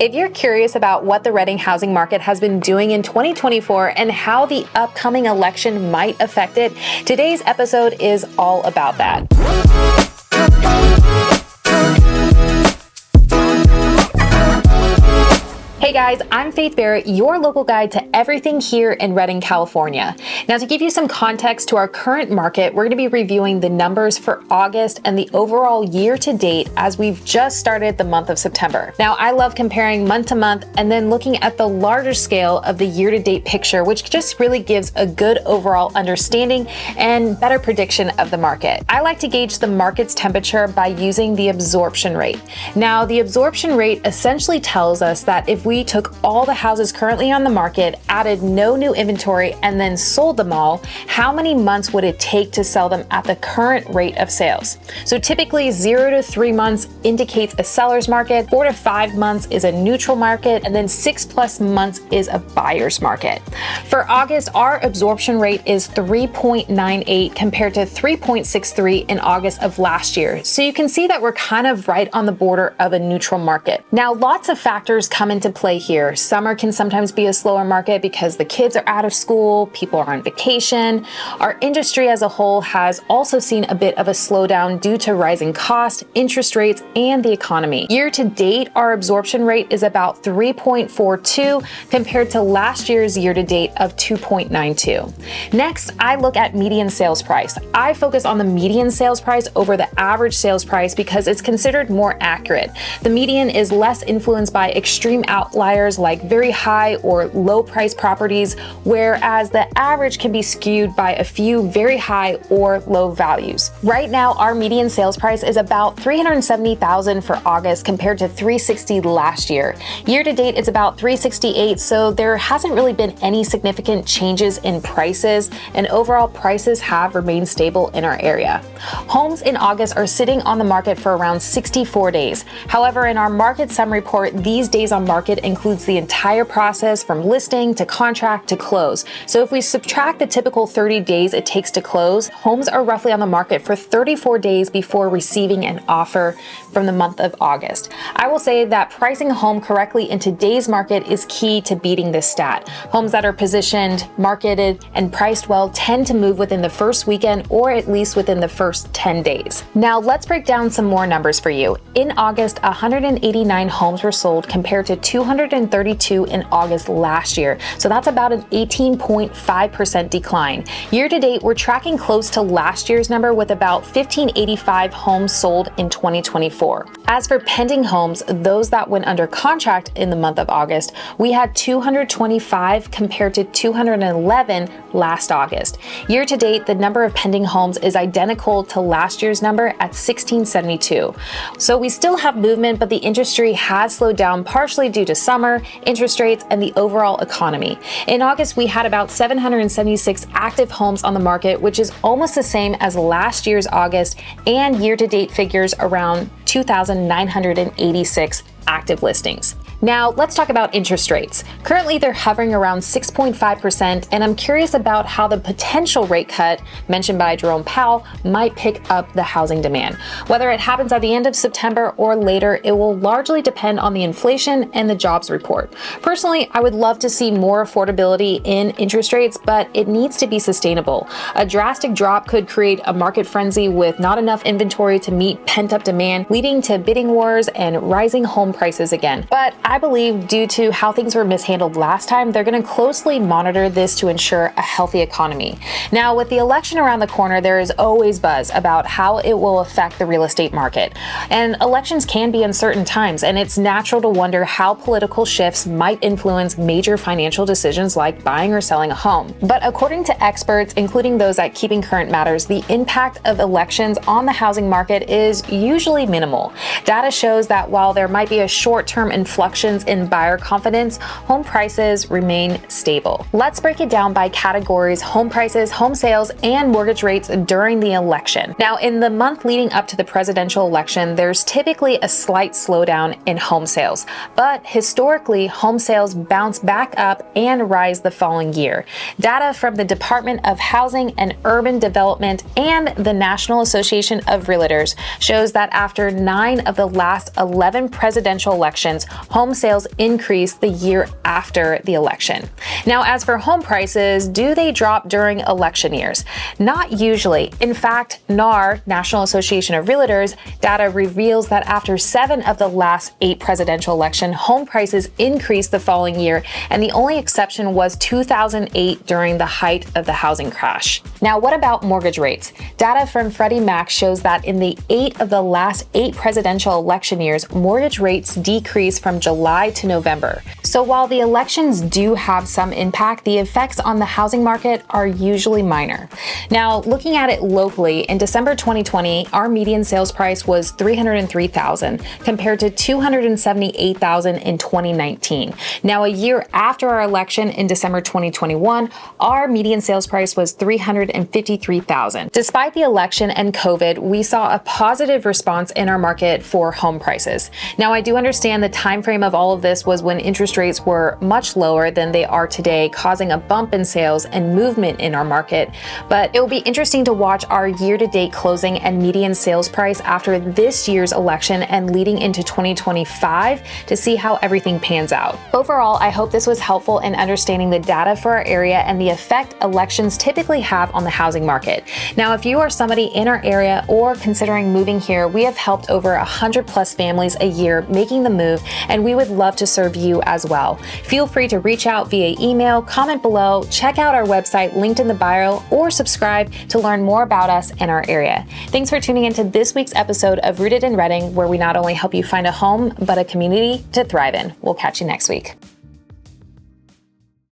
If you're curious about what the Reading housing market has been doing in 2024 and how the upcoming election might affect it, today's episode is all about that. Hey guys, I'm Faith Barrett, your local guide to everything here in Redding, California. Now, to give you some context to our current market, we're going to be reviewing the numbers for August and the overall year to date as we've just started the month of September. Now, I love comparing month to month and then looking at the larger scale of the year to date picture, which just really gives a good overall understanding and better prediction of the market. I like to gauge the market's temperature by using the absorption rate. Now, the absorption rate essentially tells us that if we took all the houses currently on the market, added no new inventory, and then sold them all, how many months would it take to sell them at the current rate of sales? So typically 0 to 3 months indicates a seller's market, 4 to 5 months is a neutral market, and then 6+ months is a buyer's market. For August, our absorption rate is 3.98 compared to 3.63 in August of last year. So you can see that we're kind of right on the border of a neutral market. Now, lots of factors come into play here. Summer can sometimes be a slower market because the kids are out of school, people are on vacation. Our industry as a whole has also seen a bit of a slowdown due to rising costs, interest rates, and the economy. Year to date, our absorption rate is about 3.42 compared to last year's year to date of 2.92. Next, I look at median sales price. I focus on the median sales price over the average sales price because it's considered more accurate. The median is less influenced by extreme outliers like very high or low price properties, whereas the average can be skewed by a few very high or low values. Right now, our median sales price is about $370,000 for August compared to $360,000 last year. Year to date, it's about $368,000, so there hasn't really been any significant changes in prices, and overall prices have remained stable in our area. Homes in August are sitting on the market for around 64 days. However, in our market sum report, these days on market includes the entire process from listing to contract to close. So if we subtract the typical 30 days it takes to close, homes are roughly on the market for 34 days before receiving an offer from the month of August. I will say that pricing a home correctly in today's market is key to beating this stat. Homes that are positioned, marketed, and priced well tend to move within the first weekend or at least within the first 10 days. Now let's break down some more numbers for you. In August, 189 homes were sold compared to 232 in August last year. So that's about an 18.5% decline. Year to date, we're tracking close to last year's number with about 1,585 homes sold in 2024. As for pending homes, those that went under contract in the month of August, we had 225 compared to 211 last August. Year to date, the number of pending homes is identical to last year's number at 1,672. So we still have movement, but the industry has slowed down partially due to summer, interest rates, and the overall economy. In August, we had about 776 active homes on the market, which is almost the same as last year's August, and year-to-date figures around 2,986 active listings. Now, let's talk about interest rates. Currently, they're hovering around 6.5%, and I'm curious about how the potential rate cut mentioned by Jerome Powell might pick up the housing demand. Whether it happens at the end of September or later, it will largely depend on the inflation and the jobs report. Personally, I would love to see more affordability in interest rates, but it needs to be sustainable. A drastic drop could create a market frenzy with not enough inventory to meet pent-up demand, leading to bidding wars and rising home prices again. But I believe due to how things were mishandled last time, they're going to closely monitor this to ensure a healthy economy. Now, with the election around the corner, there is always buzz about how it will affect the real estate market. And elections can be uncertain times, and it's natural to wonder how political shifts might influence major financial decisions like buying or selling a home. But according to experts, including those at Keeping Current Matters, the impact of elections on the housing market is usually minimal. Data shows that while there might be a short-term inflection in buyer confidence, home prices remain stable. Let's break it down by categories: home prices, home sales, and mortgage rates during the election. Now, in the month leading up to the presidential election, there's typically a slight slowdown in home sales, but historically, home sales bounce back up and rise the following year. Data from the Department of Housing and Urban Development and the National Association of Realtors shows that after 9 of the last 11 presidential elections, home home sales increased the year after the election. Now, as for home prices, do they drop during election years? Not usually. In fact, NAR, National Association of Realtors, data reveals that after 7 of the last 8 presidential elections, home prices increased the following year, and the only exception was 2008 during the height of the housing crash. Now, what about mortgage rates? Data from Freddie Mac shows that in the 8 of the last 8 presidential election years, mortgage rates decreased from July to November. So while the elections do have some impact, the effects on the housing market are usually minor. Now, looking at it locally, in December 2020, our median sales price was $303,000 compared to $278,000 in 2019. Now, a year after our election in December 2021, our median sales price was $353,000. Despite the election and COVID, we saw a positive response in our market for home prices. Now, I do understand the time frame of all of this was when interest rates were much lower than they are today, causing a bump in sales and movement in our market. But it will be interesting to watch our year-to-date closing and median sales price after this year's election and leading into 2025 to see how everything pans out. Overall, I hope this was helpful in understanding the data for our area and the effect elections typically have on the housing market. Now, if you are somebody in our area or considering moving here, we have helped over 100+ families a year making the move, and we would love to serve you as well. Feel free to reach out via email, comment below, check out our website linked in the bio, or subscribe to learn more about us and our area. Thanks for tuning into this week's episode of Rooted in Reading, where we not only help you find a home, but a community to thrive in. We'll catch you next week.